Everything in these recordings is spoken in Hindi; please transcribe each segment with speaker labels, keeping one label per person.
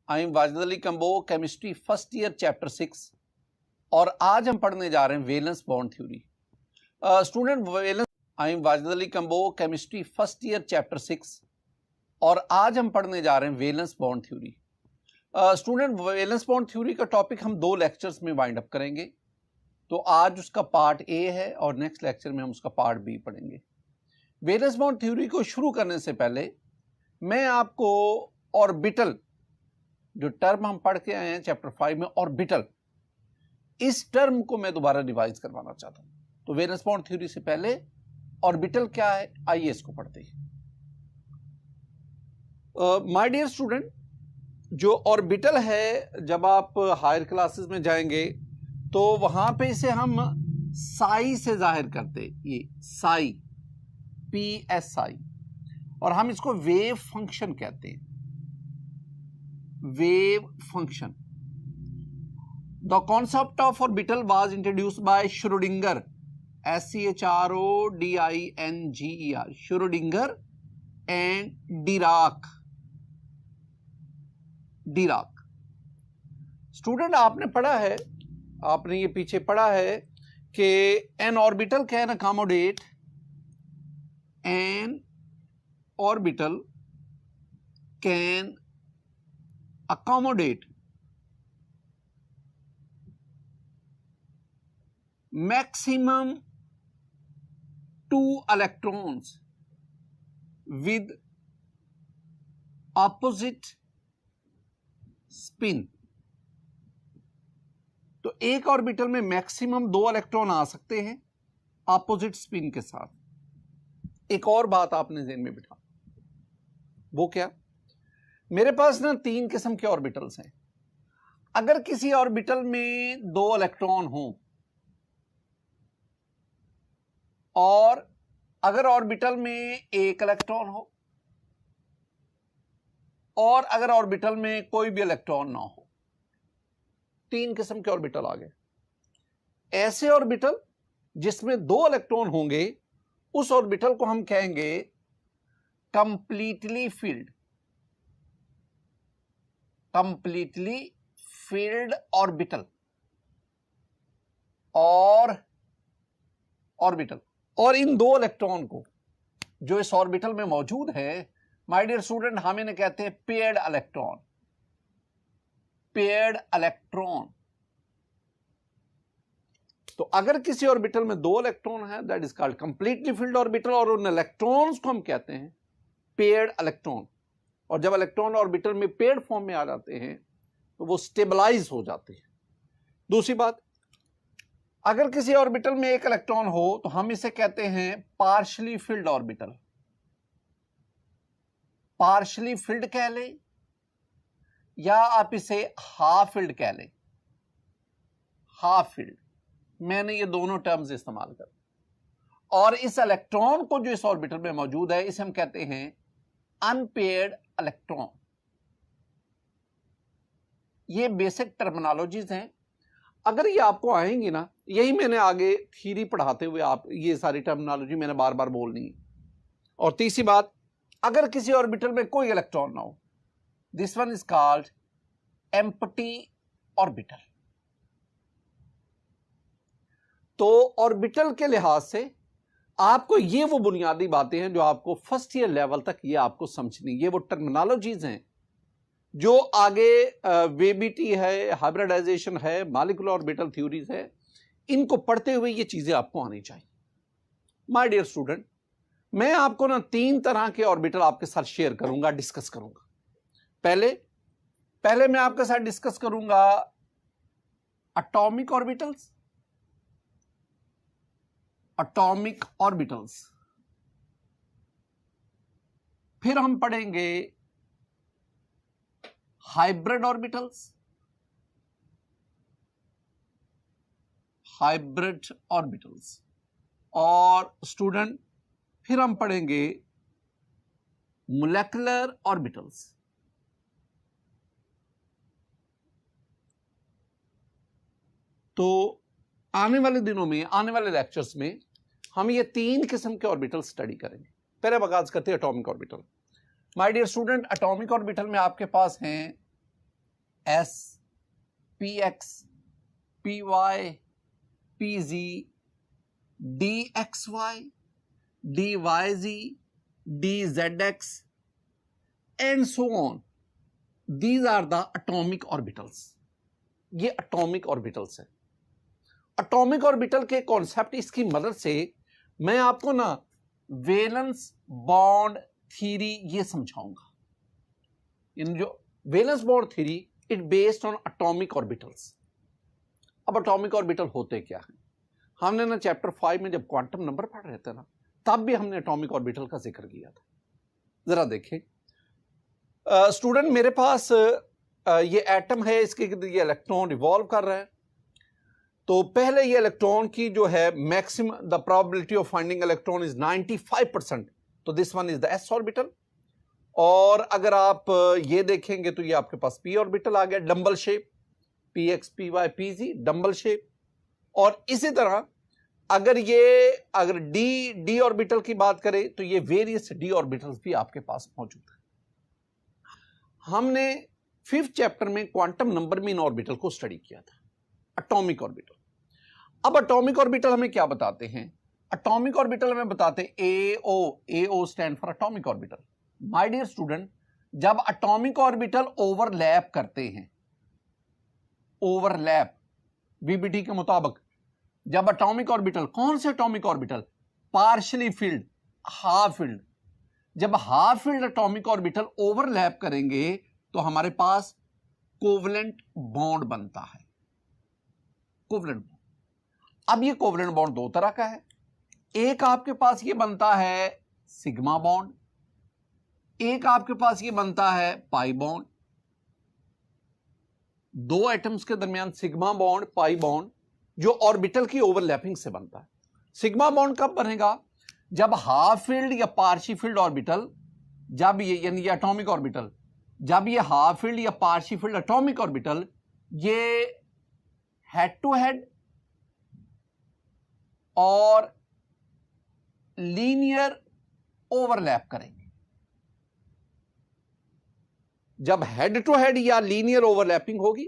Speaker 1: I am Wajid Ali combo, chemistry first year chapter 6 और आज हम पढ़ने जा रहे हैं valence bond theory. Student valence I am Wajid Ali combo, chemistry first year chapter 6 और आज हम पढ़ने जा रहे हैं valence bond theory. Student valence bond theory का टॉपिक हम 2 लेक्चर्स में वाइंड अप करेंगे। तो आज उसका पार्ट ए है और नेक्स्ट लेक्चर में हम उसका पार्ट बी पढ़ेंगे। वेलेंस बॉन्ड थ्योरी को शुरू करने से पहले मैं आपको ऑर्बिटल, जो टर्म हम पढ़ के आए हैं चैप्टर 5 में, ऑर्बिटल, इस टर्म को मैं दोबारा रिवाइज करवाना चाहता हूं। तो वेलेंस बॉन्ड थ्योरी से पहले ऑर्बिटल क्या है, आइए इसको पढ़ते हैं। माय डियर स्टूडेंट, जो ऑर्बिटल है, जब आप हायर क्लासेस में जाएंगे तो वहां पे इसे हम साई से जाहिर करते, ये साई, PSI, और हम इसको वेव फंक्शन कहते हैं, wave function. The concept of orbital was introduced by Schrodinger, SCHRODINGER, Schrodinger and Dirac. Student, आपने पढ़ा है, आपने ये पीछे पढ़ा है कि N orbital can accommodate, N orbital can accommodate maximum 2 electrons with opposite spin। तो एक ऑर्बिटल में मैक्सिमम 2 इलेक्ट्रॉन आ सकते हैं ऑपोजिट स्पिन के साथ। एक और बात आपने ज़हन में बिठा, वो क्या? मेरे पास ना 3 किस्म के ऑर्बिटल्स हैं। अगर किसी ऑर्बिटल में 2 इलेक्ट्रॉन हो और अगर ऑर्बिटल में 1 इलेक्ट्रॉन हो और अगर ऑर्बिटल में कोई भी इलेक्ट्रॉन ना हो, 3 किस्म के ऑर्बिटल आ गए। ऐसे ऑर्बिटल जिसमें 2 इलेक्ट्रॉन होंगे, उस ऑर्बिटल को हम कहेंगे completely filled, completely filled orbital और ऑर्बिटल। और इन 2 इलेक्ट्रॉन को जो इस ऑर्बिटल में मौजूद है, माय डियर स्टूडेंट, हम इन्हें कहते हैं पेयर्ड इलेक्ट्रॉन, पेयर्ड इलेक्ट्रॉन। तो अगर किसी ऑर्बिटल में 2 इलेक्ट्रॉन है, that is called completely filled orbital, और उन इलेक्ट्रॉन्स को हम कहते हैं पेयर्ड इलेक्ट्रॉन। और जब इलेक्ट्रॉन ऑर्बिटल में पेयर्ड फॉर्म में आ जाते हैं तो वो स्टेबलाइज हो जाते हैं। दूसरी बात, अगर किसी ऑर्बिटल में 1 इलेक्ट्रॉन हो तो हम इसे कहते हैं partially field orbital. Partially field कह लें या आप इसे हाफ फिल्ड कह लें, हाफ फिल्ड। मैंने ये दोनों टर्म्स इस्तेमाल कर। और इस इलेक्ट्रॉन को जो इस ऑर्बिटल में मौजूद है, इसे हम कहते हैं अनपेयर्ड इलेक्ट्रॉन। ये बेसिक टर्मिनोलॉजीज हैं। अगर ये आपको आएंगी ना, यही मैंने आगे थ्योरी पढ़ाते हुए आप ये सारी टर्मिनोलॉजी मैंने बार बार बोलनी है। और तीसरी बात, अगर किसी ऑर्बिटल में कोई इलेक्ट्रॉन ना हो, this one is called empty orbital. तो ऑर्बिटल के लिहाज से आपको ये वो बुनियादी बातें हैं जो आपको फर्स्ट ईयर लेवल तक ये आपको समझनी, ये वो टर्मिनोलॉजीज हैं जो आगे वेबीटी है, हाइब्रिडाइजेशन है, मॉलिक्यूलर ऑर्बिटल थ्योरीज है, इनको पढ़ते हुए ये चीजें आपको आनी चाहिए। माय डियर स्टूडेंट, मैं आपको ना 3 तरह के ऑर्बिटल आपके साथ शेयर करूंगा, डिस्कस करूंगा। पहले मैं आपके साथ डिस्कस करूंगा एटॉमिक ऑर्बिटल्स, एटॉमिक ऑर्बिटल्स। फिर हम पढ़ेंगे हाइब्रिड ऑर्बिटल्स, हाइब्रिड ऑर्बिटल्स। और स्टूडेंट, फिर हम पढ़ेंगे मोलेकुलर ऑर्बिटल्स। तो आने वाले दिनों में, आने वाले लेक्चर्स में हम ये 3 किस्म के ऑर्बिटल स्टडी करेंगे। पहले आगाज करते हैं atomic orbital. My dear student, atomic orbital में आपके पास हैं s, p x, p y, p z, d x y, d y z, d z x and so on. These are the atomic orbitals. ये एटॉमिक ऑर्बिटल्स है. एटॉमिक ऑर्बिटल के कॉन्सेप्ट इसकी मदद से मैं आपको ना वैलेंस बॉन्ड थ्योरी ये समझाऊंगा. इन जो valence bond theory it based on atomic orbitals. अब एटॉमिक ऑर्बिटल होते क्या हैं? हमने ना चैप्टर 5 में जब क्वांटम नंबर पढ़ रहे थे ना, तब भी हमने एटॉमिक ऑर्बिटल का जिक्र किया था. जरा देखें स्टूडेंट, मेरे पास ये एटम है, इसके ये इलेक्ट्रॉन रिवॉल्व कर रहा है. तो पहले ये इलेक्ट्रॉन की जो है maximum the probability of finding electron is 95%. तो this one is the S orbital. और अगर आप ये देखेंगे तो ये आपके पास पी ऑर्बिटल आ गया, dumbbell shape, p x, p y, p z, dumbbell shape. और इसी तरह अगर डी ऑर्बिटल की बात करें तो ये वेरियस डी ऑर्बिटल्स भी आपके पास मौजूद है. हमने 5th चैप्टर में क्वांटम नंबर मीन ऑर्बिटल को स्टडी किया था, एटॉमिक ऑर्बिटल. अब एटॉमिक ऑर्बिटल हमें क्या बताते हैं? एटॉमिक ऑर्बिटल हमें बताते हैं AO stand for atomic orbital. My dear student, जब एटॉमिक ऑर्बिटल ओवरलैप करते हैं, ओवरलैप वीबीटी के मुताबिक, जब एटॉमिक ऑर्बिटल, कौन से atomic orbital? Partially filled, half filled. जब half filled atomic orbital overlap करेंगे तो हमारे पास कोवलेंट बॉन्ड बनता है. Covalent bond. अब ये कोवलेंट बॉन्ड दो तरह का है. एक आपके पास ये बनता है सिग्मा बॉन्ड, एक आपके पास ये बनता है पाई बॉन्ड. दो एटम्स के दरमियान सिग्मा बॉन्ड, पाई बॉन्ड, जो ऑर्बिटल की ओवरलैपिंग से बनता है. सिग्मा बॉन्ड कब बनेगा? जब हाफ फील्ड या पार्शियल फील्ड ऑर्बिटल, जब ये यानी एटॉमिक ऑर्बिटल, जब ये हाफ फील्ड या पार्शियल फील्ड एटॉमिक ऑर्बिटल ये हेड टू हेड और लीनियर ओवरलैप करेंगे. जब हेड टू हेड या लीनियर ओवरलैपिंग होगी,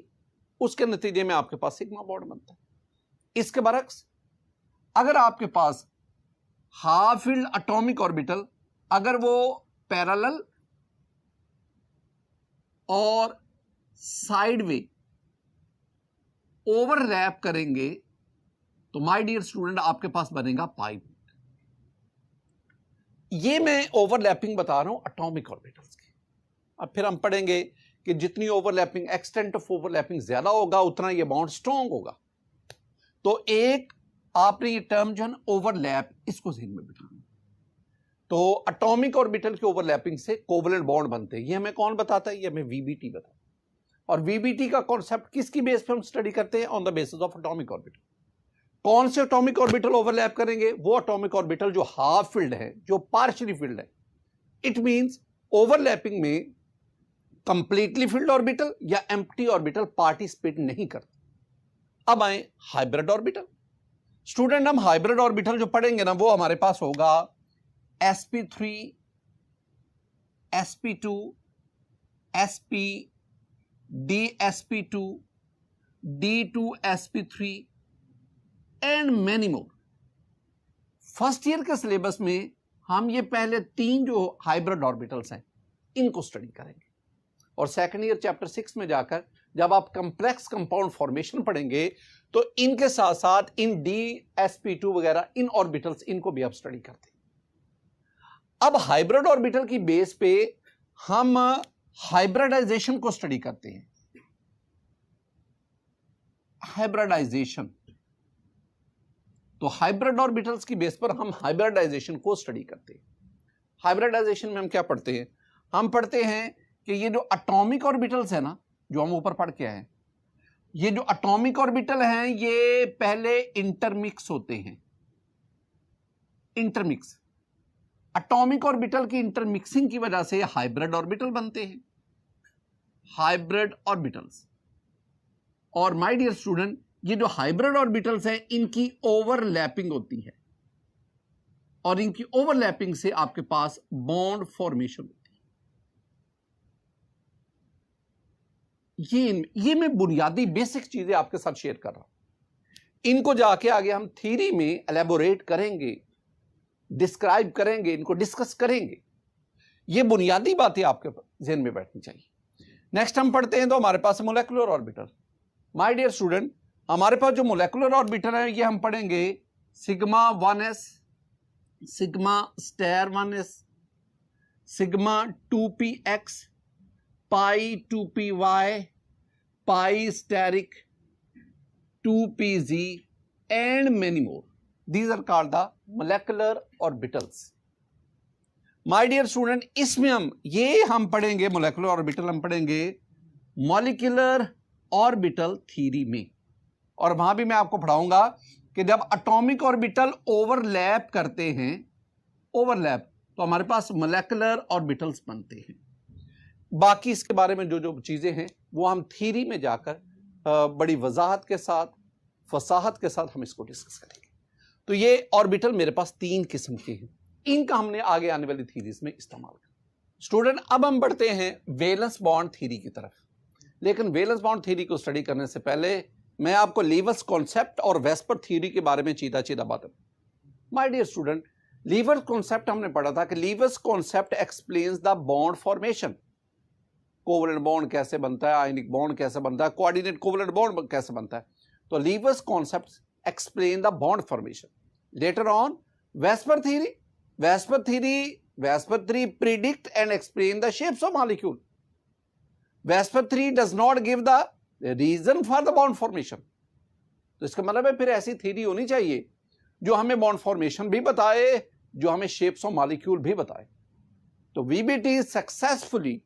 Speaker 1: उसके नतीजे में आपके पास सिग्मा बॉन्ड बनता है. इसके बरक्स अगर आपके पास हाफ फील्ड एटॉमिक ऑर्बिटल, अगर वो पैरेलल और साइडवे ओवरलैप करेंगे तो माय डियर स्टूडेंट आपके पास बनेगा पाई बॉन्ड. ये मैं ओवरलैपिंग बता रहा हूं एटॉमिक ऑर्बिटल्स की. अब फिर हम पढ़ेंगे कि जितनी ओवरलैपिंग, एक्सटेंट ऑफ ओवरलैपिंग ज्यादा होगा, उतना ये बॉन्ड स्ट्रॉन्ग होगा. तो एक आपने ये टर्म जो है ओवरलैप, इसको ध्यान में बिठाना. तो एटॉमिक ऑर्बिटल के ओवरलैपिंग से कोवलेंट बॉन्ड बनते हैं. ये हमें कौन बताता है? ये हमें वीबीटी बताता है. और वीबीटी का कॉन्सेप्ट किसकी बेस पे हम स्टडी करते हैं? On the basis of atomic orbital. कौन से एटॉमिक ऑर्बिटल ओवरलैप करेंगे? वो एटॉमिक ऑर्बिटल जो हाफ फील्ड है, जो पार्शियली फील्ड है. इट मींस ओवरलैपिंग में कंप्लीटली फील्ड ऑर्बिटल या एम्प्टी ऑर्बिटल पार्टिसिपेट नहीं करते. अब आए हाइब्रिड ऑर्बिटल. स्टूडेंट, हम हाइब्रिड ऑर्बिटल जो पढ़ेंगे ना, वो हमारे पास होगा sp3, sp2, sp, dsp2, d2sp3 and many more. First year के सिलेबस में हम ये पहले 3 जो हाइब्रिड ऑर्बिटल्स हैं इनको स्टडी करेंगे. और सेकंड ईयर चैप्टर 6 में जाकर जब आप कंप्लेक्स कंपाउंड फॉर्मेशन पढ़ेंगे तो इनके साथ साथ इन dsp2 वगैरह इन ऑर्बिटल्स, इनको भी आप स्टडी करते हैं. अब हाइब्रिड ऑर्बिटल की बेस पे हम हाइब्रिडाइजेशन को स्टडी करते हैं. हाइब्रिडाइजेशन, तो हाइब्रिड ऑर्बिटल्स की बेस पर हम हाइब्रिडाइजेशन को स्टडी करते हैं. हाइब्रिडाइजेशन में हम क्या पढ़ते हैं? हम पढ़ते हैं कि ये जो एटॉमिक ऑर्बिटल्स है ना, जो हम ऊपर पढ़ के आए हैं, ये जो एटॉमिक ऑर्बिटल हैं ये पहले इंटरमिक्स होते हैं. इंटरमिक्स, एटॉमिक ऑर्बिटल की इंटरमिक्सिंग की वजह से हाइब्रिड ऑर्बिटल बनते हैं. Hybrid orbitals. और माय डियर स्टूडेंट, ये जो हाइब्रिड ऑर्बिटल्स हैं इनकी ओवरलैपिंग होती है और इनकी ओवरलैपिंग से आपके पास बॉन्ड फॉर्मेशन होती है. ये मैं बुनियादी बेसिक चीजें आपके साथ शेयर कर रहा हूं। इनको जाके आगे हम थ्योरी में एलेबोरेट करेंगे, डिस्क्राइब करेंगे, इनको डिस्कस करेंगे। ये बुनियादी बातें आपके ज़हन में बैठनी चाहिए। नेक्स्ट हम पढ़ते हैं तो हमारे पास molecular orbital. My dear student, हमारे पास जो मोलेकुलर ऑर्बिटल है ये हम पढ़ेंगे sigma 1s, sigma star 1s, sigma 2px, pi 2py, pi star 2pz and many more. These are called the molecular orbitals. My dear student, इसमें हम पढ़ेंगे molecular orbital, हम पढ़ेंगे molecular orbital theory में, और वहां भी मैं आपको पढ़ाऊंगा कि जब atomic orbital overlap करते हैं, overlap, तो हमारे पास molecular orbitals बनते हैं। बाकी इसके बारे में जो जो चीजें हैं वो हम थ्योरी में जाकर बड़ी वजाहत के साथ, फसाहत के साथ हम इसको डिस्कस करेंगे। तो ये ऑर्बिटल मेरे पास 3 किस्म के हैं, इनका हमने आगे आने वाली थीरीज में इस्तेमाल किया। स्टूडेंट, अब हम बढ़ते हैं वैलेंस बॉन्ड थ्योरी की तरफ। लेकिन वैलेंस बॉन्ड थ्योरी को स्टडी करने से पहले मैं आपको लीवर्स कॉन्सेप्ट और वेस्पर थ्योरी के बारे में सीधा सीधा बात करूं। My dear student, Lewis concept हमने पढ़ा था कि Lewis concept explains the bond formation. Covalent bond कैसे बनता है, आयनिक बॉन्ड कैसे बनता है, कोऑर्डिनेट कोवलेंट बॉन्ड कैसे बनता है। तो levers concept explain the bond formation. Later on VSEPR theory predict and explain the shapes of molecule. Vesper theory does not give the reason for the bond formation. तो इसका मतलब है फिर ऐसी थ्योरी होनी चाहिए जो हमें बॉन्ड फॉर्मेशन भी बताए, जो हमें शेप्स ऑफ मॉलिक्यूल भी बताए। तो VBT successfully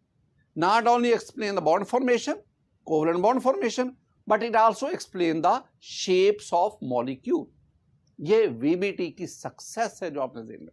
Speaker 1: not only explain the bond formation, covalent bond formation, but it also explain the shapes of molecule. ये VBT की सक्सेस है जो आपने ज़हन में।